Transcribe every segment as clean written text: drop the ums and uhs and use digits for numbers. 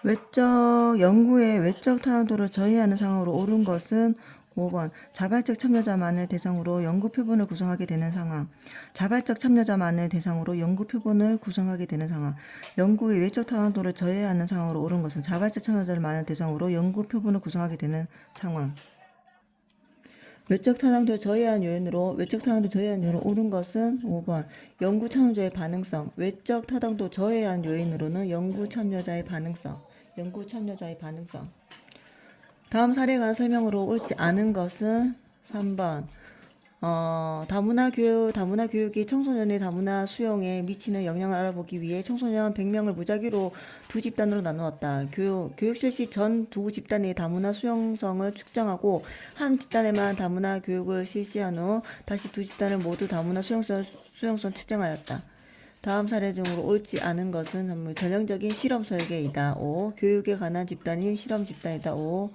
외적 연구의 외적 타당도를 저해하는 상황으로 옳은 것은 5번 자발적 참여자만을 대상으로 연구 표본을 구성하게 되는 상황. 자발적 참여자만을 대상으로 연구 표본을 구성하게 되는 상황. 연구의 외적 타당도를 저해하는 상황으로 옳은 것은 자발적 참여자만을 대상으로 연구 표본을 구성하게 되는 상황. 외적 타당도를 저해한 요인으로 옳은 것은 5번 연구 참여자의 반응성. 외적 타당도 저해한 요인으로는 연구 참여자의 반응성. 다음 사례에 관한 설명으로 옳지 않은 것은 3번 다문화 교육이 청소년의 다문화 수용에 미치는 영향을 알아보기 위해 청소년 100명을 무작위로 두 집단으로 나누었다. 교육 실시 전 두 집단의 다문화 수용성을 측정하고 한 집단에만 다문화 교육을 실시한 후 다시 두 집단을 모두 다문화 수용성 측정하였다. 다음 사례 중으로 옳지 않은 것은 전형적인 실험 설계이다. 5. 교육에 관한 집단이 실험 집단이다. 5.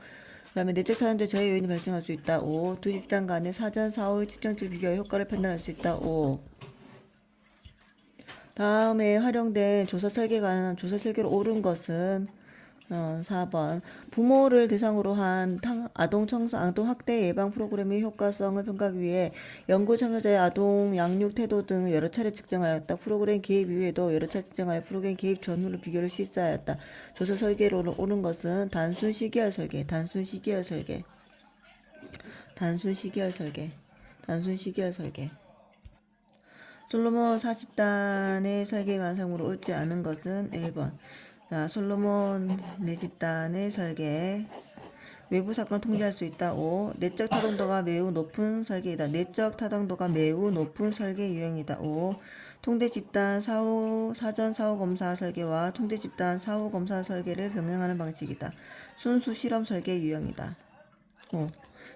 그 다음에 내적 타당도 저해 요인이 발생할 수 있다. 5. 두 집단 간의 사전 사후의 측정치 비교와 효과를 판단할 수 있다. 5. 다음에 활용된 조사 설계로 옳은 것은 4번 부모를 대상으로 한 아동 학대 예방 프로그램의 효과성을 평가하기 위해 연구 참여자의 아동 양육 태도 등 여러 차례 측정하였다. 프로그램 개입 이후에도 여러 차례 측정하여 프로그램 개입 전후를 비교를 실시하였다. 조사 설계로 옳은 것은 단순 시기열 설계. 솔로몬 40단의 설계 관상으로 옳지 않은 것은 1번. 자, 솔로몬 4집단의 설계. 외부 사건을 통제할 수 있다. 5. 내적 타당도가 매우 높은 설계이다. 내적 타당도가 매우 높은 설계 유형이다. 5. 통제 집단 사전 사후 검사 설계와 통제 집단 사후 검사 설계를 병행하는 방식이다. 순수 실험 설계 유형이다.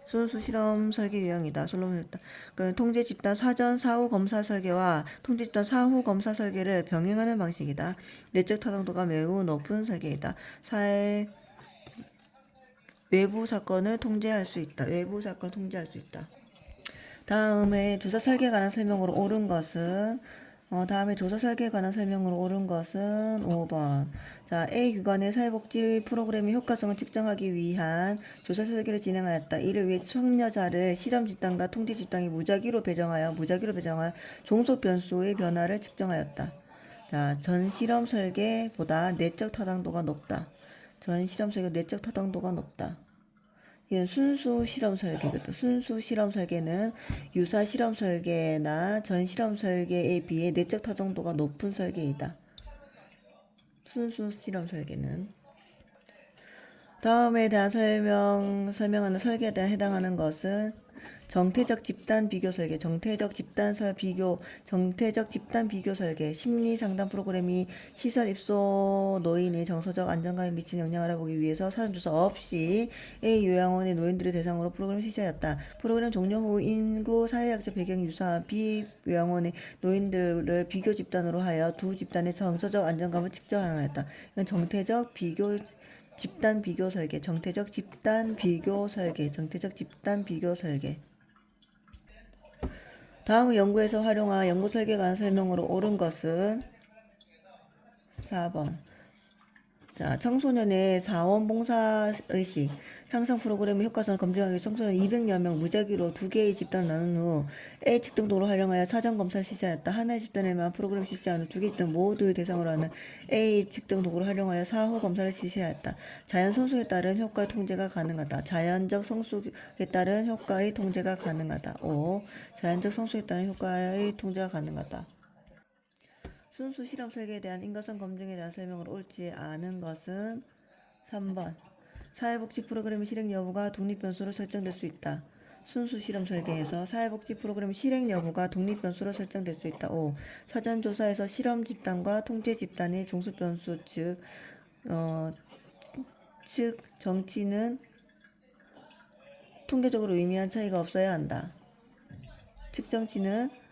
순수 실험 설계 유형이다. 솔로몬이다. 통제 집단 사전 사후 검사 설계와 통제 집단 사후 검사 설계를 병행하는 방식이다. 내적 타당도가 매우 높은 설계이다. 외부 사건을 통제할 수 있다. 다음에 조사 설계에 관한 설명으로 옳은 것은 5번. 자, A 기관의 사회복지 프로그램의 효과성을 측정하기 위한 조사 설계를 진행하였다. 이를 위해 참여자를 실험 집단과 통제 집단이 무작위로 배정하여 종속 변수의 변화를 측정하였다. 자, 전 실험 설계보다 내적 타당도가 높다. 이건 순수 실험 설계거든. 순수 실험 설계는 유사 실험 설계나 전 실험 설계에 비해 내적 타당도가 높은 설계이다. 순수 실험 설계는. 다음에 대한 설명하는 설계에 대한 해당하는 것은 정태적 집단 비교 설계, 설계, 심리 상담 프로그램이 시설 입소 노인의 정서적 안정감에 미치는 영향을 알아보기 위해서 사전조사 없이 A 요양원의 노인들을 대상으로 프로그램을 실시하였다. 프로그램 종료 후 인구 사회학적 배경이 유사한 B 요양원의 노인들을 비교 집단으로 하여 두 집단의 정서적 안정감을 측정하였다. 이건 정태적 집단 비교 설계. 다음 연구에서 활용한 연구 설계에 관한 설명으로 옳은 것은 4번. 자, 청소년의 자원봉사의식 향상 프로그램의 효과성을 검증하기 위해 청소년 200여 명 무작위로 두 개의 집단을 나눈 후 A 측정도를 활용하여 사전 검사를 실시하였다. 하나의 집단에만 프로그램을 실시한 후 두 개 집단 모두를 대상으로 하는 A 측정 도구를 활용하여 사후 검사를 실시하였다. 자연 성숙에 따른 효과의 통제가 가능하다. 자연적 성숙에 따른 효과의 통제가 가능하다. 5. 자연적 성숙에 따른 효과의 통제가 가능하다. 순수 실험 설계에 대한 인과성 검증에 대한 설명으로 옳지 않은 것은 3번. 사회복지 프로그램 실행 여부가 독립 변수로 설정될 수 있다. 순수 실험 설계에서 사회복지 프로그램 실행 여부가 독립 변수로 설정될 수 있다. 5. 사전 조사에서 실험 집단과 통제 집단의 종속 변수 즉 정치는 통계적으로 의미한 차이가 없어야 한다. 측정치는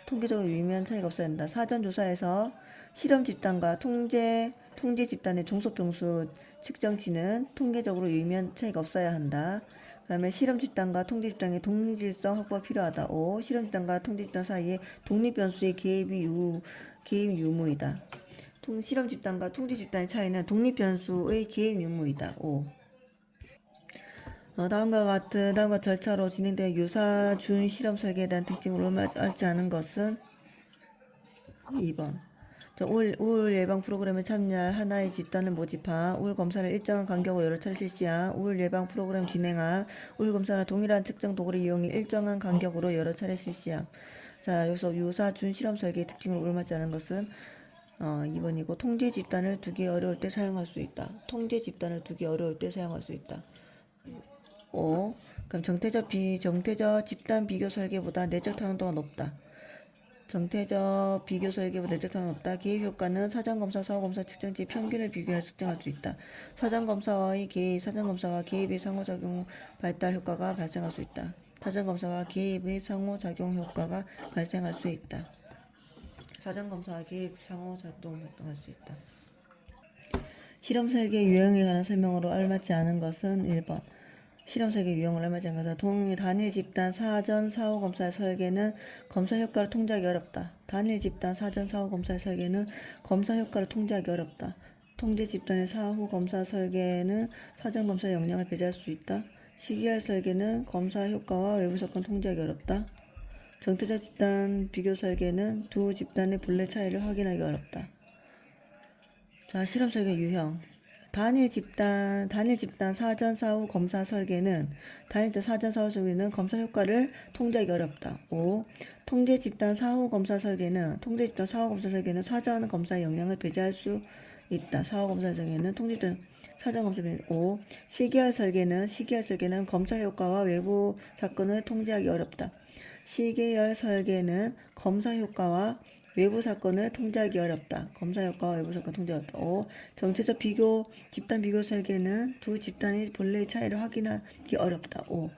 통계적으로 유의미한 차이가 없어야 한다. 사전 조사에서 실험 집단과 통제 집단의 종속 변수 측정치는 통계적으로 유의미한 차이가 없어야 한다. 그다음에 실험 집단과 통제 집단의 동질성 확보가 필요하다. 5. 실험 집단과 통제 집단 사이에 독립 변수의 개입 유무이다. 실험 집단과 통제 집단의 차이는 독립 변수의 개입 유무이다. 5. 다음과 절차로 진행된 유사 준 실험 설계에 대한 특징으로 맞지 않은 것은 2번. 우울 예방 프로그램에 참여할 하나의 집단을 모집한, 우울 검사를 일정한 간격으로 여러 차례 실시한, 우울 예방 프로그램 진행한, 우울 검사나 동일한 측정 도구를 이용해 일정한 간격으로 여러 차례 실시한. 자, 여기서 유사 준 실험 설계의 특징으로 우울 맞지 않은 것은 2번이고, 통제 집단을 두기 어려울 때 사용할 수 있다. 통제 집단을 두기 어려울 때 사용할 수 있다. 5. 그럼 정태적 집단 비교 설계보다 내적 타당도가 높다. 정태적 비교 설계보다 내적 타당도가 높다. 개입 효과는 사전검사, 사후검사 측정치 평균을 비교해서 측정할 수 있다. 사전검사와 개입의 상호작용 발달 효과가 발생할 수 있다. 사전검사와 개입의 상호작용 효과가 발생할 수 있다. 사전검사와 개입 상호작용 활동할 수 있다. 실험 설계 유형에 관한 설명으로 알맞지 않은 것은 1번. 실험 설계 유형을 알맞지 않은 것은 단일 집단 사전 사후 검사의 설계는 검사 효과를 통제하기 어렵다. 단일 집단 사전 사후 검사의 설계는 검사 효과를 통제하기 어렵다. 통제 집단의 사후 검사 설계는 사전 검사의 역량을 배제할 수 있다. 시기할 설계는 검사 효과와 외부 사건 통제하기 어렵다. 정태적 집단 비교 설계는 두 집단의 분래 차이를 확인하기 어렵다. 자, 실험 설계 유형. 단일 집단 사전 사후 검사 설계는 검사 효과를 통제하기 어렵다. 5. 통제 집단 사후 검사 설계는 사전 검사의 역량을 배제할 수 있다. 사후 검사 설계는 통제 집단 사전 검사 5. 시기할 설계는 검사 효과와 외부 사건을 통제하기 어렵다. 시계열 설계는 검사 효과와 외부 사건을 통제하기 어렵다. 검사 효과와 외부 사건 통제하기 어렵다. 5. 정체적 집단 비교 설계는 두 집단의 본래의 차이를 확인하기 어렵다. 5.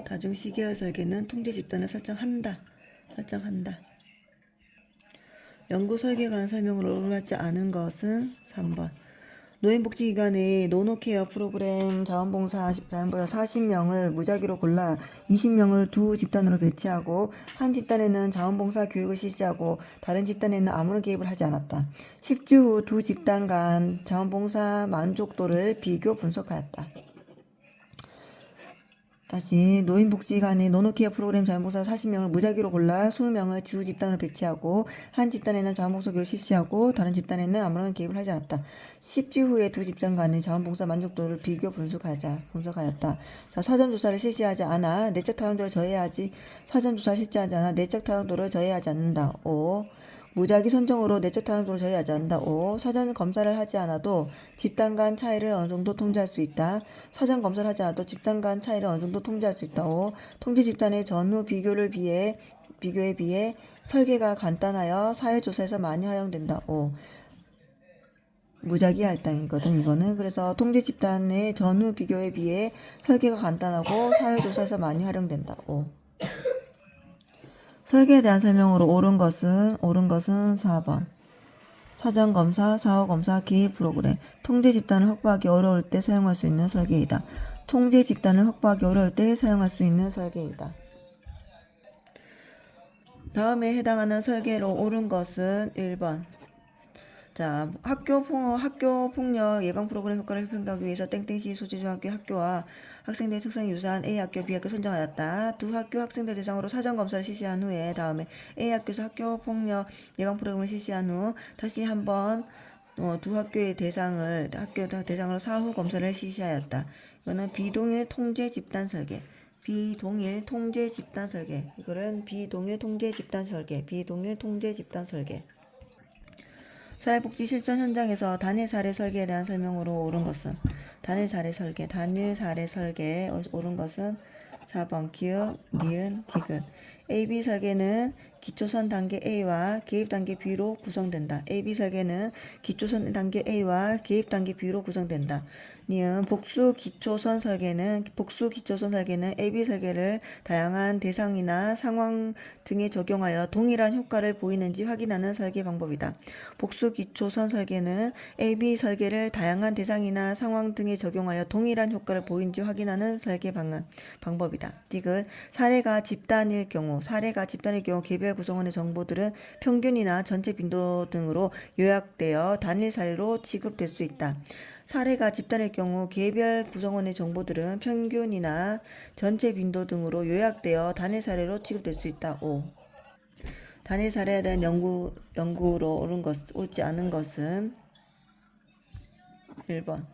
다중시계열 설계는 통제 집단을 설정한다. 연구 설계에 관한 설명으로 맞지 않은 것은 3번. 노인복지기관의 노노케어 프로그램 자원봉사 40명을 무작위로 골라 20명을 두 집단으로 배치하고, 한 집단에는 자원봉사 교육을 실시하고 다른 집단에는 아무런 개입을 하지 않았다. 10주 후 두 집단 간 자원봉사 만족도를 비교 분석하였다. 다시 노인복지관의 노노케어 프로그램 자원봉사 40명을 무작위로 골라 20명을 두 집단으로 배치하고, 한 집단에는 자원봉사 교육을 실시하고 다른 집단에는 아무런 개입을 하지 않았다. 10주 후에 두 집단 간의 자원봉사 만족도를 비교 분석하였다. 자, 사전조사를 실시하지 않아 내적 타당도를 저해하지 않는다. 5. 무작위 선정으로 내적 타당도를 저해하지 않는다. 5. 사전 검사를 하지 않아도 집단 간 차이를 어느 정도 통제할 수 있다. 사전 검사를 하지 않아도 집단 간 차이를 어느 정도 통제할 수 있다. 5. 통제 집단의 전후 비교에 비해 설계가 간단하여 사회조사에서 많이 활용된다. 5. 무작위 할당이거든, 이거는. 그래서 통제 집단의 전후 비교에 비해 설계가 간단하고 사회조사에서 많이 활용된다. 5. 설계에 대한 설명으로 옳은 것은 4번. 사전검사, 사후검사, 개입 프로그램. 통제 집단을 확보하기 어려울 때 사용할 수 있는 설계이다. 통제 집단을 확보하기 어려울 때 사용할 수 있는 설계이다. 다음에 해당하는 설계로 옳은 것은 1번. 자, 학교 폭력 예방 프로그램 효과를 평가하기 위해서 땡땡시 소재중학교 학교와 학생들의 특성이 유사한 A학교, B학교 선정하였다. 두 학교 학생들 대상으로 사전검사를 실시한 후에 다음에 A학교에서 학교 폭력 예방 프로그램을 실시한 후 다시 한번 두 학교의 대상으로 사후 검사를 실시하였다. 이거는 비동일 통제 집단 설계. 이거는 비동일 통제 집단 설계. 사회복지 실전 현장에서 단일 사례 설계에 대한 설명으로 옳은 것은 옳은 것은 4번 기역, 니은, 디귿. AB 설계는 기초선 단계 A와 개입 단계 B로 구성된다. AB 설계는 기초선 단계 A와 개입 단계 B로 구성된다. 니은 복수 기초선 설계는 AB 설계를 다양한 대상이나 상황 등에 적용하여 동일한 효과를 보이는지 확인하는 설계 방법이다. 복수 기초선 설계는 AB 설계를 다양한 대상이나 상황 등에 적용하여 동일한 효과를 보이는지 확인하는 설계 방법이다. 디귿 사례가 집단일 경우 개별 구성원의 정보들은 평균이나 전체 빈도 등으로 요약되어 단일 사례로 취급될 수 있다. 사례가 집단일 경우 개별 구성원의 정보들은 평균이나 전체 빈도 등으로 요약되어 단일 사례로 취급될 수 있다. 5. 단일 사례에 대한 연구로 옳지 않은 것은 1번.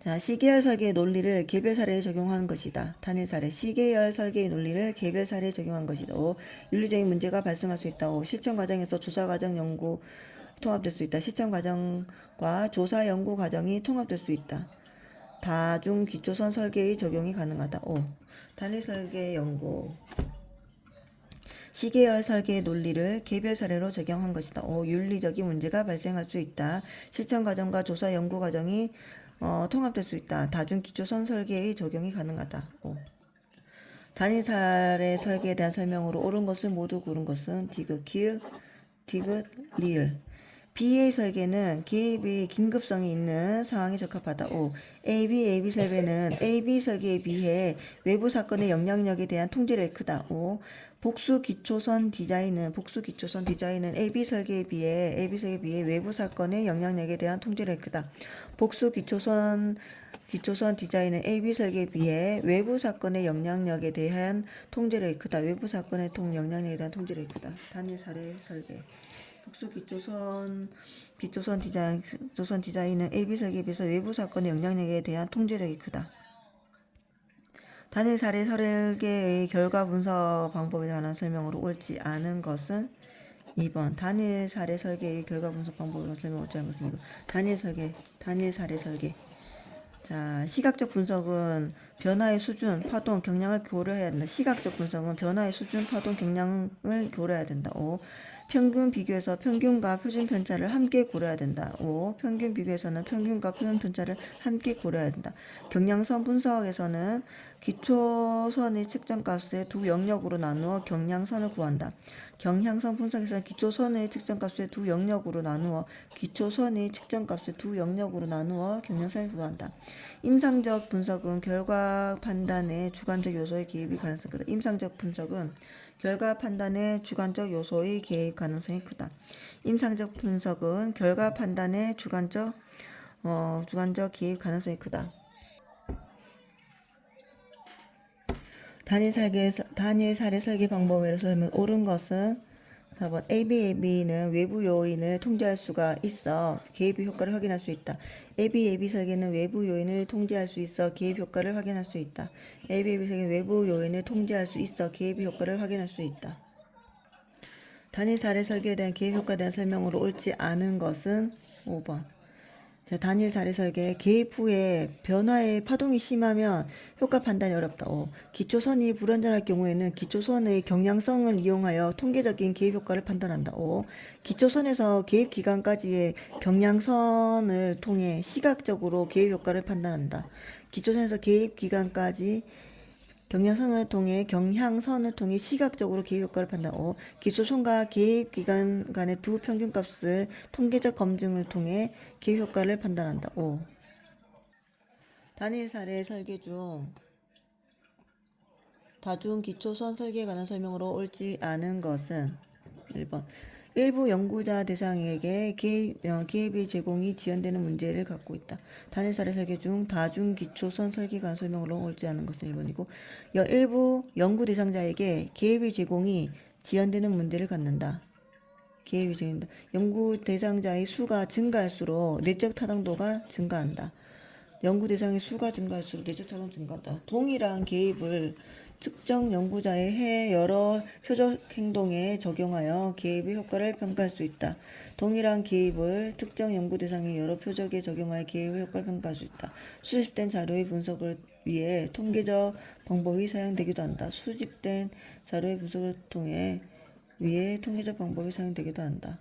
자, 시계열 설계의 논리를 개별 사례에 적용하는 것이다. 단일 사례. 시계열 설계의 논리를 개별 사례에 적용한 것이다. 5. 윤리적인 문제가 발생할 수 있다. 5. 실천 과정에서 조사 과정 연구 통합될 수 있다. 실천 과정과 조사 연구 과정이 통합될 수 있다. 다중 기초선 설계의 적용이 가능하다. 5. 단일 설계 연구. 시계열 설계의 논리를 개별 사례로 적용한 것이다. 5. 윤리적인 문제가 발생할 수 있다. 실천 과정과 조사 연구 과정이 통합될 수 있다. 다중 기초선 설계의 적용이 가능하다. 5. 단일 사례 설계에 대한 설명으로 옳은 것을 모두 고른 것은 디귿, 기역, 디귿, 리을. BA 설계는 개입이 긴급성이 있는 상황에 적합하다. 5. AB 설계는 AB 설계에 비해 외부 사건의 영향력에 대한 통제력이 크다. 5. 복수 기초선 디자인은 AB 설계에 비해 외부 사건의 영향력에 대한 통제력이 크다. 복수 기초선 디자인은 AB 설계에 비해 외부 사건의 영향력에 대한 통제력이 크다. 외부 사건의 영향력에 대한 통제력이 크다. 단일 사례 설계. 복수 기초선 디자인은 AB 설계에 비해서 외부 사건의 영향력에 대한 통제력이 크다. 단일 사례 설계의 결과 분석 방법에 관한 설명으로 옳지 않은 것은 2번. 단일 사례 설계의 결과 분석 방법으로 설명 옳지 않은 것은 2번. 단일 사례 설계. 자, 시각적 분석은 변화의 수준, 파동, 경량을 고려해야 된다. 시각적 분석은 변화의 수준, 파동, 경량을 고려해야 된다. 5. 평균 비교에서 평균과 표준 편차를 함께 고려해야 된다. 5. 평균 비교에서는 평균과 표준 편차를 함께 고려해야 된다. 경량선 분석에서는 기초선의 측정값을 두 영역으로 나누어 경량선을 구한다. 경향선 분석에서는 기초선의 측정값을 두 영역으로 나누어 경량선을 구한다. 임상적 분석은 결과 판단의 주관적 요소의 개입이 가능성이 크다. 임상적 분석은 결과 판단의 주관적 요소의 개입 가능성이 크다. 임상적 분석은 결과 판단의 주관적 개입 가능성이 크다. 단일 사례 설계 방법으로 설명 옳은 것은 4번. AB는 외부 요인을 통제할 수가 있어 개입 효과를 확인할 수 있다. AB 설계는 외부 요인을 통제할 수 있어 개입 효과를 확인할 수 있다. AB 설계는 외부 요인을 통제할 수 있어 개입 효과를 확인할 수 있다. 단일 사례 설계에 대한 개입 효과에 대한 설명으로 옳지 않은 것은 5번. 자, 단일 사례 설계. 개입 후에 변화의 파동이 심하면 효과 판단이 어렵다. 5. 기초선이 불완전할 경우에는 기초선의 경량성을 이용하여 통계적인 개입 효과를 판단한다. 5. 기초선에서 개입 기간까지의 경량선을 통해 시각적으로 개입 효과를 판단한다. 기초선에서 개입 기간까지 경향선을 통해 시각적으로 개입 효과를 판단. 5. 기초선과 개입 기간 간의 두 평균값을 통계적 검증을 통해 개입 효과를 판단한다. 5. 단일 사례 설계 중 다중 기초선 설계에 관한 설명으로 옳지 않은 것은 1번. 일부 연구자 대상에게 개입의 제공이 지연되는 문제를 갖고 있다. 단일 사례 설계 중 다중 기초선 설계에 관한 설명으로 옳지 않은 것은 1번이고 일부 연구 대상자에게 개입의 제공이 지연되는 문제를 갖는다. 개입이 제공된다. 연구 대상자의 수가 증가할수록 내적 타당도가 증가한다. 연구 대상의 수가 증가할수록 내적 타당도가 증가한다. 동일한 개입을 특정 연구자의 여러 표적 행동에 적용하여 개입의 효과를 평가할 수 있다. 동일한 개입을 특정 연구 대상의 여러 표적에 적용하여 개입의 효과를 평가할 수 있다. 수집된 자료의 분석을 위해 통계적 방법이 사용되기도 한다. 수집된 자료의 분석을 통해 위해 통계적 방법이 사용되기도 한다.